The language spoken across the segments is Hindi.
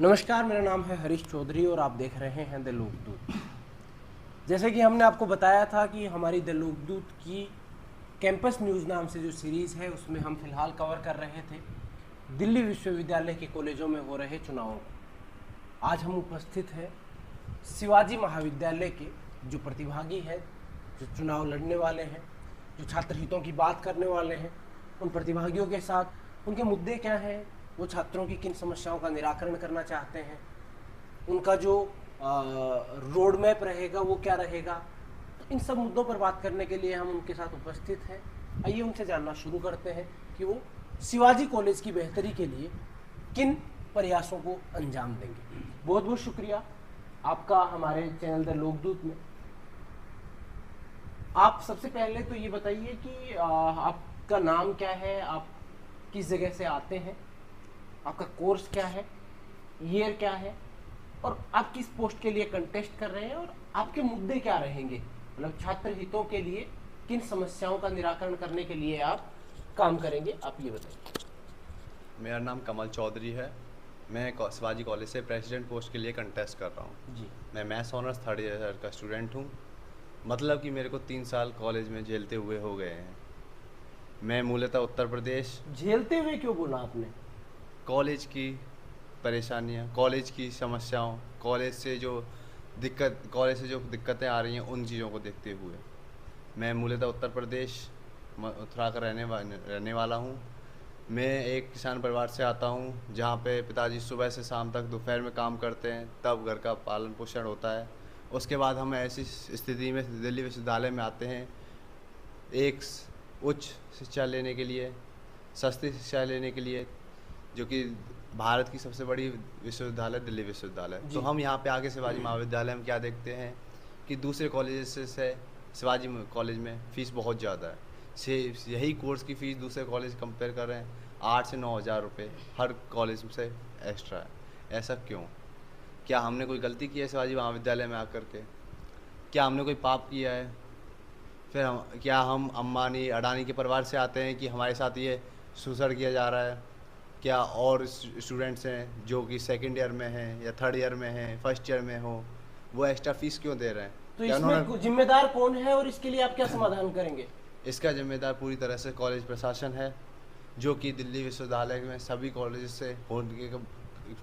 नमस्कार, मेरा नाम है हरीश चौधरी और आप देख रहे हैं द लोकदूत। जैसे कि हमने आपको बताया था कि हमारी द लोकदूत की कैंपस न्यूज़ नाम से जो सीरीज़ है उसमें हम फिलहाल कवर कर रहे थे दिल्ली विश्वविद्यालय के कॉलेजों में हो रहे चुनावों को। आज हम उपस्थित हैं शिवाजी महाविद्यालय के जो प्रतिभागी हैं, जो चुनाव लड़ने वाले हैं, जो छात्र हितों की बात करने वाले हैं, उन प्रतिभागियों के साथ उनके मुद्दे क्या हैं, वो छात्रों की किन समस्याओं का निराकरण करना चाहते हैं, उनका जो रोड मैप रहेगा वो क्या रहेगा। तो इन सब मुद्दों पर बात करने के लिए हम उनके साथ उपस्थित हैं। आइए उनसे जानना शुरू करते हैं कि वो शिवाजी कॉलेज की बेहतरी के लिए किन प्रयासों को अंजाम देंगे। बहुत बहुत शुक्रिया आपका हमारे चैनल द लोकदूत में। आप सबसे पहले तो ये बताइए कि आपका नाम क्या है, आप किस जगह से आते हैं, आपका कोर्स क्या है, ईयर क्या है और आप किस पोस्ट के लिए कंटेस्ट कर रहे हैं और आपके मुद्दे क्या रहेंगे, मतलब छात्र हितों के लिए किन समस्याओं का निराकरण करने के लिए आप काम करेंगे, आप ये बताइए। मेरा नाम कमल चौधरी है। मैं शिवाजी कॉलेज से प्रेसिडेंट पोस्ट के लिए कंटेस्ट कर रहा हूँ जी। मैं मैथ्स ऑनर्स थर्ड ईयर का स्टूडेंट हूँ। मतलब कि मेरे को 3 साल कॉलेज में झेलते हुए हो गए हैं। मैं मूलतः उत्तर प्रदेश झेलते हुए क्यों बोला आपने? कॉलेज की परेशानियाँ, कॉलेज की समस्याओं, कॉलेज से जो दिक्कतें आ रही हैं उन चीज़ों को देखते हुए मैं मूलतः उत्तर प्रदेश मथुरा का रहने वाला हूँ। मैं एक किसान परिवार से आता हूँ जहाँ पे पिताजी सुबह से शाम तक दोपहर में काम करते हैं, तब घर का पालन पोषण होता है। उसके बाद हम ऐसी स्थिति में दिल्ली विश्वविद्यालय में आते हैं एक उच्च शिक्षा लेने के लिए, सस्ती शिक्षा लेने के लिए, जो कि भारत की सबसे बड़ी विश्वविद्यालय दिल्ली विश्वविद्यालय। तो हम यहाँ पे आके शिवाजी महाविद्यालय में क्या देखते हैं कि दूसरे कॉलेज से शिवाजी कॉलेज में फ़ीस बहुत ज़्यादा है। यही कोर्स की फ़ीस दूसरे कॉलेज कंपेयर कर रहे हैं 8 से 9 हज़ार रुपये हर कॉलेज से एक्स्ट्रा है। ऐसा क्यों? क्या हमने कोई गलती की है शिवाजी महाविद्यालय में आकर के? क्या हमने कोई पाप किया है? फिर क्या हम अंबानी अडानी के परिवार से आते हैं कि हमारे साथ ये शोषण किया जा रहा है? क्या और स्टूडेंट्स हैं जो कि सेकंड ईयर में हैं या थर्ड ईयर में हैं, फर्स्ट ईयर में हो, वो एक्स्ट्रा फीस क्यों दे रहे हैं? तो क्या इसमें जिम्मेदार कौन है और इसके लिए आप क्या समाधान करेंगे? इसका जिम्मेदार पूरी तरह से कॉलेज प्रशासन है, जो कि दिल्ली विश्वविद्यालय में सभी कॉलेज से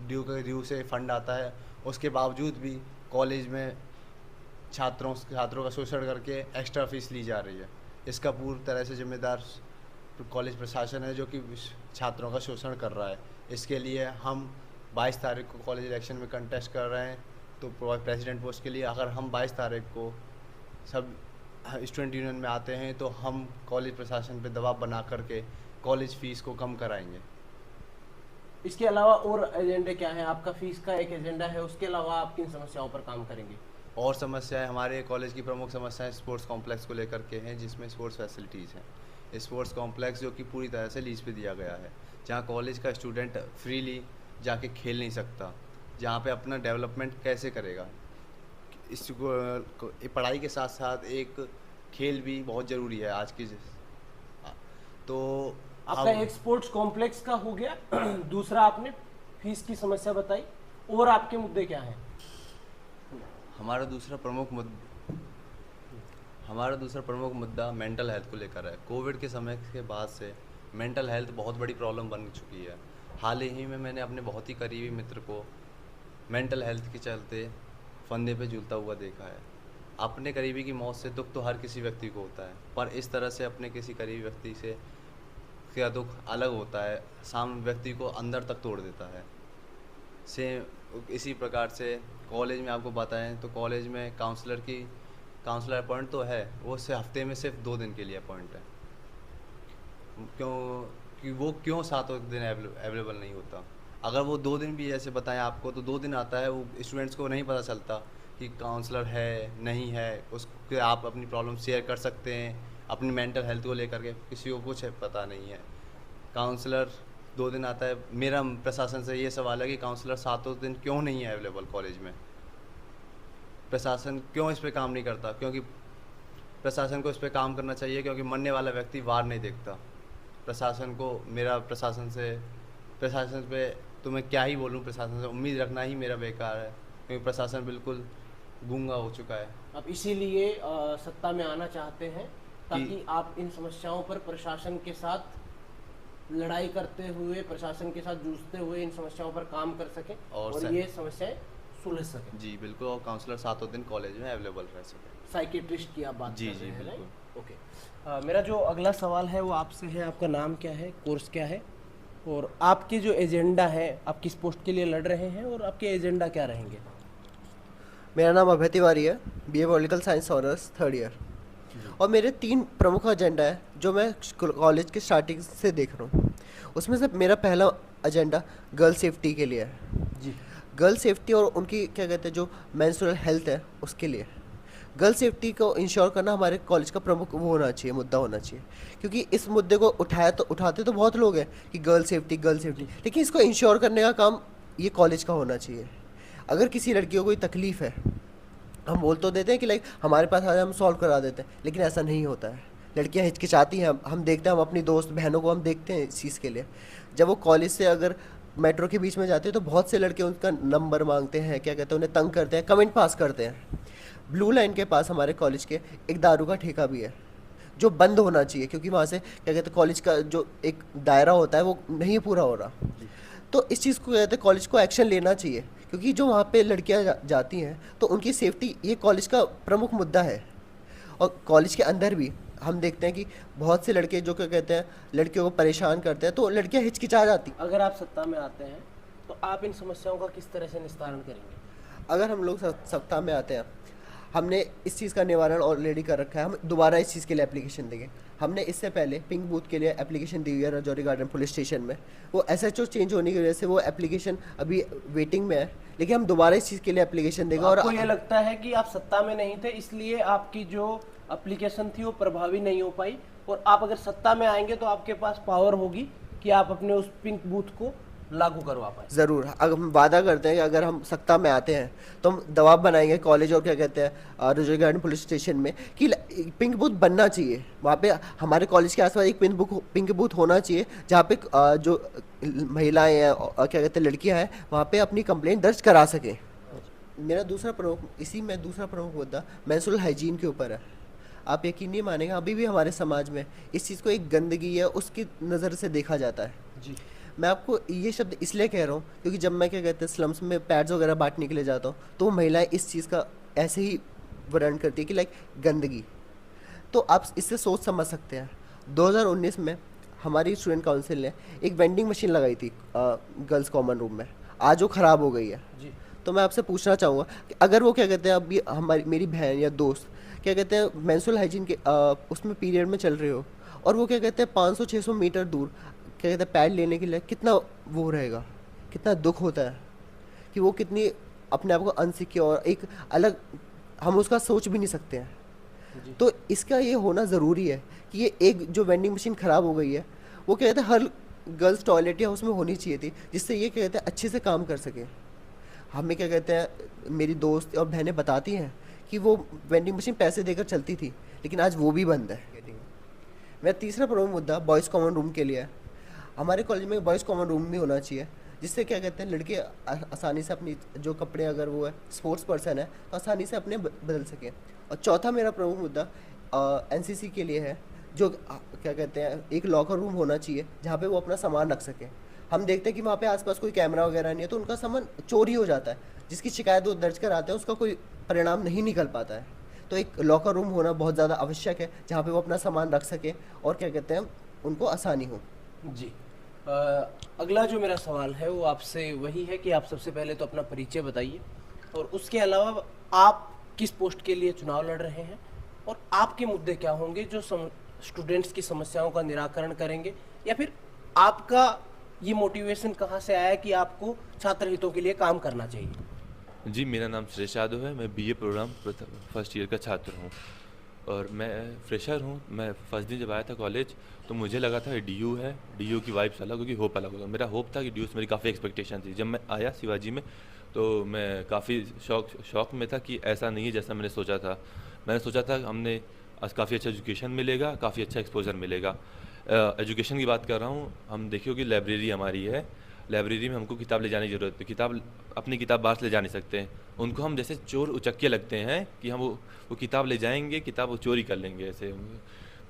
ड्यू से फंड आता है। उसके बावजूद भी कॉलेज में छात्रों का शोषण करके एक्स्ट्रा फीस ली जा रही है। इसका पूरी तरह से जिम्मेदार कॉलेज प्रशासन है, जो कि छात्रों का शोषण कर रहा है। इसके लिए हम 22 तारीख को कॉलेज इलेक्शन में कंटेस्ट कर रहे हैं। तो प्रेसिडेंट पोस्ट के लिए अगर हम 22 तारीख को सब स्टूडेंट यूनियन में आते हैं तो हम कॉलेज प्रशासन पे दबाव बना करके कॉलेज फ़ीस को कम कराएंगे। इसके अलावा और एजेंडे क्या है? आपका फीस का एक एजेंडा है, उसके अलावा आप किन समस्याओं पर काम करेंगे? और समस्याएं, हमारे कॉलेज की प्रमुख समस्याएं स्पोर्ट्स कॉम्प्लेक्स को लेकर के हैं, जिसमें स्पोर्ट्स फैसिलिटीज़ हैं। स्पोर्ट्स कॉम्प्लेक्स जो कि पूरी तरह से लीज पे दिया गया है, जहाँ कॉलेज का स्टूडेंट फ्रीली जाके खेल नहीं सकता, जहाँ पे अपना डेवलपमेंट कैसे करेगा। इस पढ़ाई के साथ साथ एक खेल भी बहुत ज़रूरी है आज की तो आपका एक स्पोर्ट्स कॉम्प्लेक्स का हो गया दूसरा आपने फीस की समस्या बताई, और आपके मुद्दे क्या हैं? हमारा दूसरा प्रमुख मुद्दा मेंटल हेल्थ को लेकर है। कोविड के समय के बाद से मेंटल हेल्थ बहुत बड़ी प्रॉब्लम बन चुकी है। हाल ही में मैंने अपने बहुत ही करीबी मित्र को मेंटल हेल्थ के चलते फंदे पे झूलता हुआ देखा है। अपने करीबी की मौत से दुख तो हर किसी व्यक्ति को होता है, पर इस तरह से अपने किसी करीबी व्यक्ति से का दुख अलग होता है, सामने व्यक्ति को अंदर तक तोड़ देता है। इसी प्रकार से कॉलेज में आपको बताएं तो कॉलेज में काउंसलर अपॉइंट तो है, वो से हफ्ते में सिर्फ 2 दिन के लिए अपॉइंट है। क्यों 7 दिन अवेलेबल नहीं होता? अगर वो 2 दिन भी जैसे बताएं आपको तो 2 दिन आता है, वो स्टूडेंट्स को नहीं पता चलता कि काउंसलर है नहीं है। उसके आप अपनी प्रॉब्लम शेयर कर सकते हैं अपनी मेंटल हेल्थ को लेकर के, किसी को कुछ पता नहीं है। काउंसलर 2 दिन आता है। मेरा प्रशासन से ये सवाल है कि काउंसलर 7 दिन क्यों नहीं है अवेलेबल कॉलेज में? प्रशासन क्यों इस पे काम नहीं करता? क्योंकि प्रशासन को इस पे काम करना चाहिए, क्योंकि मरने वाला व्यक्ति वार नहीं देखता। प्रशासन पे तो मैं क्या ही बोलूँ प्रशासन से, उम्मीद रखना ही मेरा बेकार है, क्योंकि प्रशासन बिल्कुल गूंगा हो चुका है। आप इसीलिए सत्ता में आना चाहते हैं ताकि आप इन समस्याओं पर प्रशासन के साथ लड़ाई करते हुए, प्रशासन के साथ जूझते हुए इन समस्याओं पर काम कर सकें और ये समस्याएं सुलझ सकें। जी बिल्कुल, और काउंसलर सातों दिन कॉलेज में अवेलेबल रह सके। साइकेट्रिस्ट की आप बात जी कर जी रहे हैं, बिल्कुल। राइट? ओके। मेरा जो अगला सवाल है वो आपसे है, आपका नाम क्या है, कोर्स क्या है, और आपके जो एजेंडा है, आप किस पोस्ट के लिए लड़ रहे हैं और आपके एजेंडा क्या रहेंगे? मेरा नाम अभय तिवारी है, BA political science honours 3rd year. और मेरे 3 प्रमुख एजेंडा है जो मैं कॉलेज के स्टार्टिंग से देख रहा हूँ। उसमें से मेरा पहला एजेंडा गर्ल सेफ्टी के लिए है। जी। गर्ल सेफ्टी और उनकी क्या कहते हैं जो मेंस्ट्रुअल हेल्थ है उसके लिए। गर्ल सेफ्टी को इंश्योर करना हमारे कॉलेज का प्रमुख वो होना चाहिए, मुद्दा होना चाहिए, क्योंकि इस मुद्दे को उठाते तो बहुत लोग हैं कि गर्ल सेफ्टी, लेकिन इसको इंश्योर करने का काम ये कॉलेज का होना चाहिए। अगर किसी लड़की को कोई तकलीफ़ है, हम बोल तो देते हैं कि लाइक हमारे पास आ, हम सॉल्व करा देते हैं, लेकिन ऐसा नहीं होता है। लड़कियां हिचकिचाती हैं, हम देखते हैं, हम अपनी दोस्त बहनों को हम देखते हैं इस चीज़ के लिए। जब वो कॉलेज से अगर मेट्रो के बीच में जाते हैं तो बहुत से लड़के उनका नंबर मांगते हैं, क्या कहते हैं, उन्हें तंग करते हैं, कमेंट पास करते हैं। ब्लू लाइन के पास हमारे कॉलेज के एक दारू का ठेका भी है जो बंद होना चाहिए, क्योंकि वहाँ से क्या कहते हैं कॉलेज का जो एक दायरा होता है वो नहीं पूरा हो रहा। तो इस चीज़ को कहते हैं कॉलेज को एक्शन लेना चाहिए, क्योंकि जो वहाँ पे लड़कियाँ जाती हैं तो उनकी सेफ्टी ये कॉलेज का प्रमुख मुद्दा है। और कॉलेज के अंदर भी हम देखते हैं कि बहुत से लड़के जो क्या कहते हैं लड़कियों को परेशान करते हैं, तो लड़कियाँ हिचकिचा जाती। अगर आप सत्ता में आते हैं तो आप इन समस्याओं का किस तरह से निस्तारण करेंगे? अगर हम लोग सत्ता में आते हैं, हमने इस चीज़ का निवारण ऑलरेडी कर रखा है, हम दोबारा इस चीज़ के लिए एप्लीकेशन देंगे। हमने इससे पहले पिंक बूथ के लिए एप्लीकेशन दी हुई है राजौरी गार्डन पुलिस स्टेशन में। वो एसएचओ चेंज होने की वजह से वो एप्लीकेशन अभी वेटिंग में है, लेकिन हम दोबारा इस चीज़ के लिए एप्लीकेशन देंगे। और आपको ये लगता है कि आप सत्ता में नहीं थे इसलिए आपकी जो एप्लीकेशन थी वो प्रभावी नहीं हो पाई, और आप अगर सत्ता में आएंगे तो आपके पास पावर होगी कि आप अपने उस पिंक बूथ को लागू करवा पाए? ज़रूर। अगर हम वादा करते हैं कि अगर हम सत्ता में आते हैं तो हम दबाव बनाएंगे कॉलेज और क्या कहते हैं राजौरी गार्डन पुलिस स्टेशन में कि पिंक बूथ बनना चाहिए। वहाँ पे हमारे कॉलेज के आसपास एक पिंक बूथ होना चाहिए जहाँ पे जो महिलाएं हैं और क्या कहते हैं लड़कियाँ हैं वहाँ पे अपनी कंप्लेंट दर्ज करा सकें। मेरा दूसरा प्रमुख मुद्दा मेंस्ट्रुअल हाइजीन के ऊपर है। आप यकीन नहीं मानेंगे, अभी भी हमारे समाज में इस चीज़ को एक गंदगी है उसकी नज़र से देखा जाता है। जी। मैं आपको ये शब्द इसलिए कह रहा हूँ क्योंकि जब मैं क्या कहते हैं स्लम्स में पैड्स वगैरह बांटने के लिए जाता हूँ तो वो महिलाएं इस चीज़ का ऐसे ही वर्णन करती है कि लाइक गंदगी। तो आप इससे सोच समझ सकते हैं 2019 में हमारी स्टूडेंट काउंसिल ने एक वेंडिंग मशीन लगाई थी गर्ल्स कॉमन रूम में, आज वो ख़राब हो गई है। जी। तो मैं आपसे पूछना चाहूँगा कि अगर वो क्या कहते हैं अभी मेरी बहन या दोस्त क्या कहते हैं मेंस्ट्रुअल हाइजीन के उसमें पीरियड में चल रहे हो और वो क्या कहते हैं 500-600 मीटर दूर क्या कहते हैं पैड लेने के लिए, कितना वो रहेगा, कितना दुख होता है कि वो कितनी अपने आप को अनसिक्योर एक अलग हम उसका सोच भी नहीं सकते हैं। तो इसका ये होना ज़रूरी है कि ये एक जो वेंडिंग मशीन ख़राब हो गई है वो क्या कहते हैं हर गर्ल्स टॉयलेट या उसमें होनी चाहिए थी, जिससे ये क्या कहते हैं अच्छे से काम कर सके। हमें क्या कहते हैं मेरी दोस्त और बहनें बताती हैं कि वो वेंडिंग मशीन पैसे देकर चलती थी, लेकिन आज वो भी बंद है। मेरा तीसरा प्रमुख मुद्दा बॉयज़ कॉमन रूम के लिए है। हमारे कॉलेज में बॉयज़ कॉमन रूम भी होना चाहिए, जिससे क्या कहते हैं लड़के आसानी से अपनी जो कपड़े, अगर वो है स्पोर्ट्स पर्सन है तो आसानी से अपने बदल सकें। और चौथा मेरा प्रमुख मुद्दा एनसीसी के लिए है, जो क्या कहते हैं एक लॉकर रूम होना चाहिए जहाँ पे वो अपना सामान रख सकें। हम देखते हैं कि वहाँ पे आसपास कोई कैमरा वगैरह नहीं है तो उनका सामान चोरी हो जाता है, जिसकी शिकायत वो दर्ज कराते हैं उसका कोई परिणाम नहीं निकल पाता है। तो एक लॉकर रूम होना बहुत ज़्यादा आवश्यक है जहाँ पे वो अपना सामान रख सकें और क्या कहते हैं उनको आसानी हो। जी। अगला जो मेरा सवाल है वो आपसे वही है कि आप सबसे पहले तो अपना परिचय बताइए और उसके अलावा आप किस पोस्ट के लिए चुनाव लड़ रहे हैं और आपके मुद्दे क्या होंगे जो स्टूडेंट्स की समस्याओं का निराकरण करेंगे, या फिर आपका ये मोटिवेशन कहाँ से आया कि आपको छात्र हितों के लिए काम करना चाहिए? जी, मेरा नाम श्रेष यादव है। मैं बीए प्रोग्राम फर्स्ट ईयर का छात्र हूँ और मैं फ्रेशर हूँ। मैं फर्स्ट दिन जब आया था कॉलेज तो मुझे लगा था डीयू है, डीयू की वाइब्स अलग होगी, होप अलग होगा। मेरा होप था कि डीयू से मेरी काफ़ी एक्सपेक्टेशन थी। जब मैं आया शिवाजी में तो मैं काफ़ी शौक में था कि ऐसा नहीं है जैसा मैंने सोचा था। मैंने सोचा था हमने काफ़ी अच्छा एजुकेशन मिलेगा, काफ़ी अच्छा एक्सपोजर मिलेगा। एजुकेशन की बात कर रहा हूँ, हम देखिए कि लाइब्रेरी हमारी है, लाइब्रेरी में हमको किताब ले जाने की ज़रूरत है, किताब अपनी किताब बाहर से ले जा नहीं सकते हैं। उनको हम जैसे चोर उचक्के लगते हैं कि हम वो किताब ले जाएंगे, किताब वो चोरी कर लेंगे ऐसे।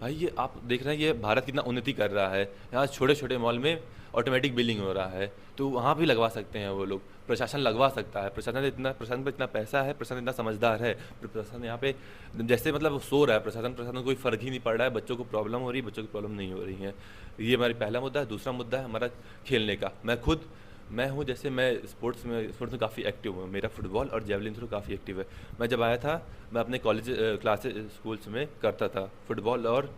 भाई ये आप देख रहे हैं ये भारत कितना उन्नति कर रहा है, यहाँ छोटे छोटे मॉल में ऑटोमेटिक बिलिंग हो रहा है, तो वहाँ भी लगवा सकते हैं वो लोग, प्रशासन लगवा सकता है। प्रशासन पर इतना पैसा है, प्रशासन इतना समझदार है, प्रशासन यहाँ पे जैसे मतलब वो सो रहा है प्रशासन को कोई फ़र्क ही नहीं पड़ रहा है। बच्चों को प्रॉब्लम हो रही है, बच्चों की प्रॉब्लम नहीं हो रही है। ये हमारी पहला मुद्दा है। दूसरा मुद्दा है हमारा खेलने का। मैं हूँ जैसे मैं स्पोर्ट्स में काफ़ी एक्टिव हूँ, मेरा फुटबॉल और जेवलिन थ्रो काफ़ी एक्टिव है। मैं जब आया था मैं अपने कॉलेज क्लासेस स्कूल्स में करता था फुटबॉल और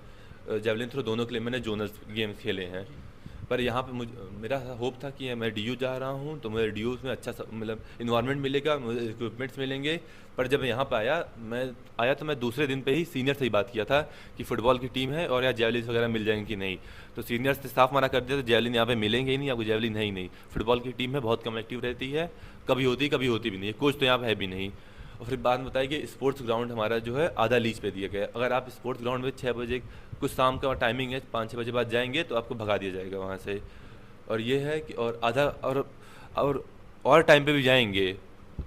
जेवलिन थ्रो, दोनों के लिए मैंने जोनल गेम्स खेले हैं। पर यहाँ पे मेरा होप था कि मैं डीयू जा रहा हूँ तो मुझे डीयू में अच्छा मतलब इन्वायरमेंट मिलेगा, मुझे इक्विपमेंट्स मिलेंगे। पर जब यहाँ पे आया तो मैं दूसरे दिन पे ही सीनियर से ही बात किया था कि फ़ुटबॉल की टीम है और यहाँ जेवलिन वगैरह मिल जाएंगी कि नहीं। तो सीनियर से साफ मना कर दिया, तो जेवलिन यहाँ पे मिलेंगे ही नहीं, आपको जेवलिन है ही नहीं। फुटबॉल की टीम है बहुत कम एक्टिव रहती है, कभी होती भी नहीं है, कोच तो यहाँ पे है भी नहीं। और फिर बाद में बताया कि स्पोर्ट्स ग्राउंड हमारा जो है आधा लीज पे दिया गया है। अगर आप स्पोर्ट्स ग्राउंड में 6 बजे कुछ शाम का टाइमिंग है, 5-6 बजे बाद जाएंगे तो आपको भगा दिया जाएगा वहाँ से। और ये है कि और आधा और टाइम पे भी जाएंगे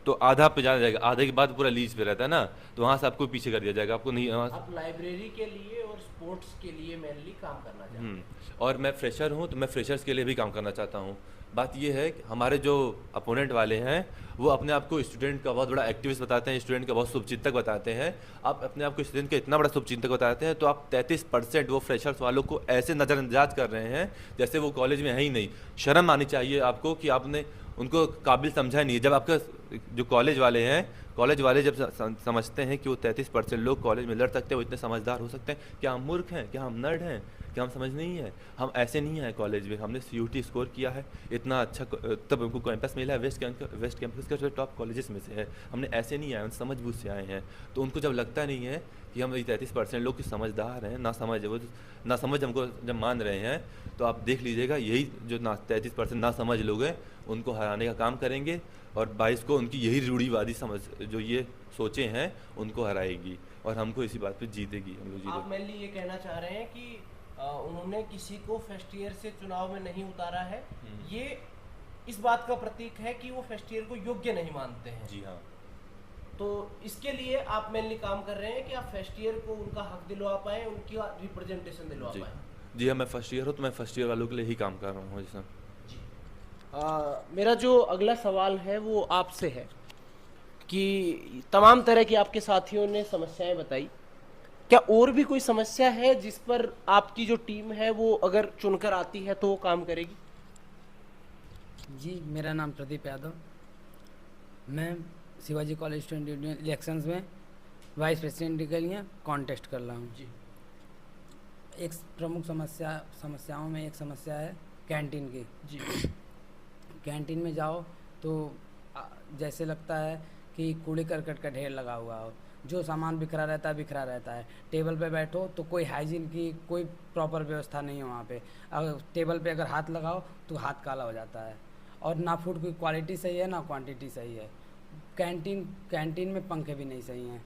तो आधा पे जाना जाएगा, आधे के बाद पूरा लीज पे रहता है ना, तो वहाँ से आपको पीछे कर दिया जाएगा, आपको नहीं। आप लाइब्रेरी के लिए और स्पोर्ट्स के लिए मेनली काम करना चाहते हैं। और मैं फ्रेशर हूँ तो मैं फ्रेशर्स के लिए भी काम करना चाहता हूँ। बात ये है कि हमारे जो अपोनेंट वाले हैं वो अपने आप को स्टूडेंट का बहुत बड़ा एक्टिविस्ट बताते हैं, स्टूडेंट का बहुत शुभचिंतक बताते हैं। आप अपने आप को स्टूडेंट का इतना बड़ा शुभचिंतक बताते हैं तो आप 33% वो फ्रेशर्स वालों को ऐसे नज़रअंदाज कर रहे हैं जैसे वो कॉलेज में है ही नहीं। शर्म आनी चाहिए आपको कि आपने उनको काबिल समझा नहीं है। जब आपका जो कॉलेज वाले जब समझते हैं कि वो 33% लोग कॉलेज में लड़ सकते हैं, वो इतने समझदार हो सकते हैं, क्या हम मूर्ख हैं, क्या हम नर्ड हैं, क्या हम समझ नहीं है? हम ऐसे नहीं हैं कॉलेज में, हमने CUT स्कोर किया है इतना अच्छा, तब हमको कैंपस मिला है, वेस्ट कैंपस का जो टॉप कॉलेजेस में से है। हमने ऐसे नहीं आए, हम समझ बूझ से आए हैं। तो उनको जब लगता नहीं है कि हम 33% लोग की समझदार हैं, ना समझ हमको जब मान रहे हैं, तो आप देख लीजिएगा यही जो 33% ना समझ लोग हैं उनको हराने का काम करेंगे और 22 को उनकी यही रूढ़िवादी समझ जो ये सोचे हैं उनको हराएगी और हमको इसी बात पे जीतेगी। हम लोग आप मेनली ये कहना चाह रहे हैं कि उन्होंने किसी को फर्स्ट ईयर से चुनाव में नहीं उतारा है, ये इस बात का प्रतीक है कि वो फर्स्ट ईयर को योग्य नहीं मानते हैं। जी हाँ। तो इसके लिए आप मेनली काम कर रहे हैं कि आप फर्स्ट ईयर को उनका हक दिलवा पाएं, उनकी रिप्रेजेंटेशन दिलवा पाएं। जी हाँ, मैं फर्स्ट ईयर हूँ तो मैं फर्स्ट ईयर वालों के लिए ही काम कर रहा हूँ। जी मेरा जो अगला सवाल है वो आपसे है कि तमाम तरह की आपके साथियों ने समस्याएं बताई, क्या और भी कोई समस्या है जिस पर आपकी जो टीम है वो अगर चुनकर आती है तो वो काम करेगी? जी, मेरा नाम प्रदीप यादव, मैं Shivaji college student union elections में वाइस प्रेसिडेंट के लिए कॉन्टेस्ट कर रहा हूँ। जी, एक प्रमुख समस्याओं में एक समस्या है कैंटीन की। जी। कैंटीन में जाओ तो जैसे लगता है कि कूड़े करकट का ढेर लगा हुआ हो, जो सामान बिखरा रहता है। टेबल पे बैठो तो कोई हाइजीन की कोई प्रॉपर व्यवस्था नहीं है वहाँ पे। अगर टेबल पे अगर हाथ लगाओ तो हाथ काला हो जाता है और ना फूड की क्वालिटी सही है ना क्वांटिटी सही है। कैंटीन में पंखे भी नहीं सही हैं।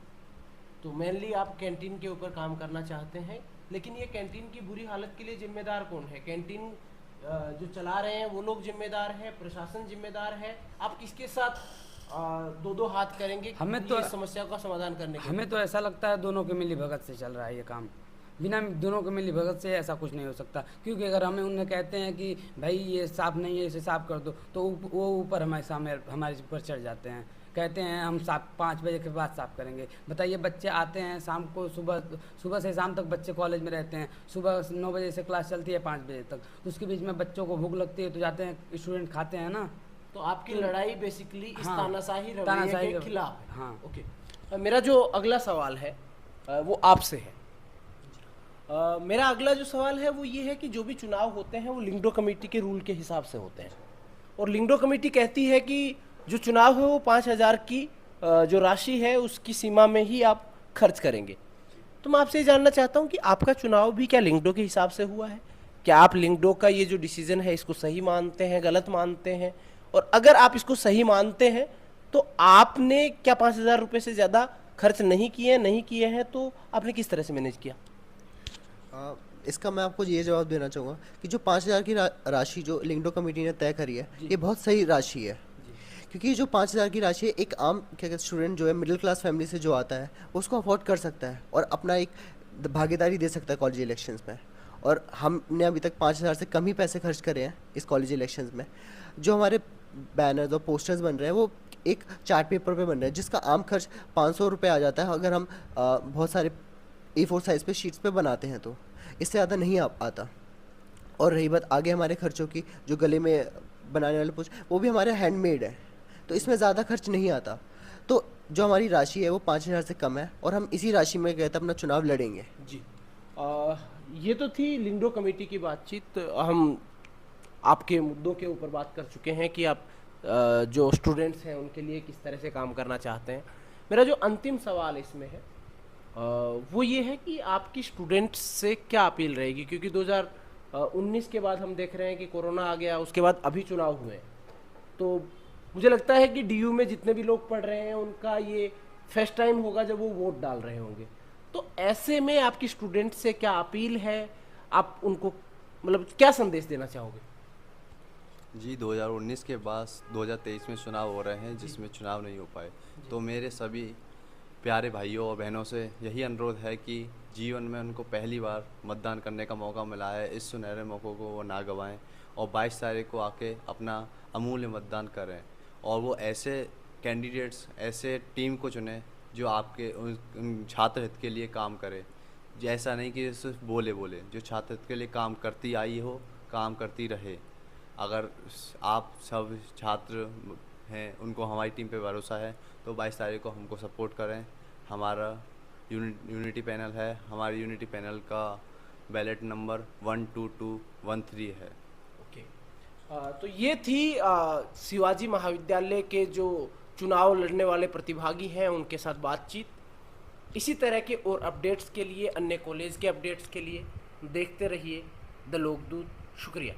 तो मेनली आप कैंटीन के ऊपर काम करना चाहते हैं, लेकिन ये कैंटीन की बुरी हालत के लिए जिम्मेदार कौन है? कैंटीन जो चला रहे हैं वो लोग जिम्मेदार हैं, प्रशासन जिम्मेदार है? आप किसके साथ दो हाथ करेंगे हमें तो इस समस्या का समाधान करने के? हमें तो ऐसा लगता है दोनों के मिली भगत से चल रहा है ये काम। बिना दोनों के मिली भगत से ऐसा कुछ नहीं हो सकता, क्योंकि अगर हमें उन्हें कहते हैं कि भाई ये साफ़ नहीं है, इसे साफ़ कर दो, तो वो ऊपर हमारे ऊपर चढ़ जाते हैं, कहते हैं हम 5 बजे के बाद साफ़ करेंगे। बताइए, बच्चे आते हैं शाम को, सुबह से शाम तक बच्चे कॉलेज में रहते हैं। सुबह 9 बजे से क्लास चलती है 5 बजे तक, उसके बीच में बच्चों को भूख लगती है तो जाते हैं स्टूडेंट खाते हैं ना। तो आपकी लड़ाई बेसिकली इस हाँ, तानाशाही रवैये के खिलाफ है। हाँ। ओके, मेरा जो अगला सवाल है वो आपसे है। मेरा अगला जो सवाल है वो ये है कि जो भी चुनाव होते हैं वो लिंगडो कमेटी के रूल के हिसाब से होते हैं, और लिंगडो कमेटी कहती है कि जो चुनाव है वो 5,000 की जो राशि है उसकी सीमा में ही आप खर्च करेंगे। तो मैं आपसे ये जानना चाहता हूँ कि आपका चुनाव भी क्या लिंगडो के हिसाब से हुआ है? क्या आप लिंगडो का ये जो डिसीजन है इसको सही मानते हैं, गलत मानते हैं? और अगर आप इसको सही मानते हैं तो आपने क्या 5,000 रुपये से ज़्यादा खर्च नहीं किए हैं, तो आपने किस तरह से मैनेज किया? इसका मैं आपको ये जवाब देना चाहूँगा कि जो 5,000 की राशि जो लिंगडो कमेटी ने तय करी है, ये बहुत सही राशि है। क्योंकि जो 5,000 की राशि है, एक आम क्या कहते स्टूडेंट जो है मिडिल क्लास फैमिली से जो आता है, वो उसको अफोर्ड कर सकता है और अपना एक भागीदारी दे सकता है कॉलेज इलेक्शंस में। और हमने अभी तक 5,000 से कम ही पैसे खर्च करे हैं इस कॉलेज इलेक्शंस में। जो हमारे बैनर्स और पोस्टर्स बन रहे हैं, वो एक चार्ट पेपर पे बन रहे हैं, जिसका आम खर्च 500 रुपये आ जाता है अगर हम बहुत सारे A4 साइज़ पे शीट्स पे बनाते हैं, तो इससे ज़्यादा नहीं आता। और रही बात आगे हमारे खर्चों की, जो गले में बनाने वाले पोस्ट, वो भी हमारे हैंडमेड है, तो इसमें ज़्यादा खर्च नहीं आता। तो जो हमारी राशि है वो 5,000 से कम है और हम इसी राशि में कहते अपना चुनाव लड़ेंगे। जी, ये तो थी लिंगडो कमेटी की बातचीत। हम आपके मुद्दों के ऊपर बात कर चुके हैं कि आप जो स्टूडेंट्स हैं उनके लिए किस तरह से काम करना चाहते हैं। मेरा जो अंतिम सवाल इसमें है वो ये है कि आपकी स्टूडेंट्स से क्या अपील रहेगी, क्योंकि 2019 के बाद हम देख रहे हैं कि कोरोना आ गया, उसके बाद अभी चुनाव हुए, तो मुझे लगता है कि DU में जितने भी लोग पढ़ रहे हैं उनका ये फर्स्ट टाइम होगा जब वो वोट डाल रहे होंगे। तो ऐसे में आपकी स्टूडेंट से क्या अपील है, आप उनको मतलब क्या संदेश देना चाहोगे? जी, 2019 के बाद 2023 में चुनाव हो रहे हैं, जिसमें चुनाव नहीं हो पाए। तो मेरे सभी प्यारे भाइयों और बहनों से यही अनुरोध है कि जीवन में उनको पहली बार मतदान करने का मौका मिला है, इस सुनहरे मौक़ों को वो ना गंवाएं और 22 तारीख को आके अपना अमूल्य मतदान करें। और वो ऐसे कैंडिडेट्स, ऐसे टीम को चुनें जो आपके उन छात्र हित के लिए काम करे। ऐसा नहीं कि सिर्फ बोले जो छात्र हित के लिए काम करती आई हो, काम करती रहे। अगर आप सब छात्र हैं, उनको हमारी टीम पे भरोसा है, तो 22 तारीख को हमको सपोर्ट करें। हमारा यूनिटी पैनल है, हमारे यूनिटी पैनल का बैलेट नंबर 12213 है। ओके, तो ये थी शिवाजी महाविद्यालय के जो चुनाव लड़ने वाले प्रतिभागी हैं उनके साथ बातचीत। इसी तरह के और अपडेट्स के लिए, अन्य कॉलेज के अपडेट्स के लिए देखते रहिए द लोकदूत। शुक्रिया।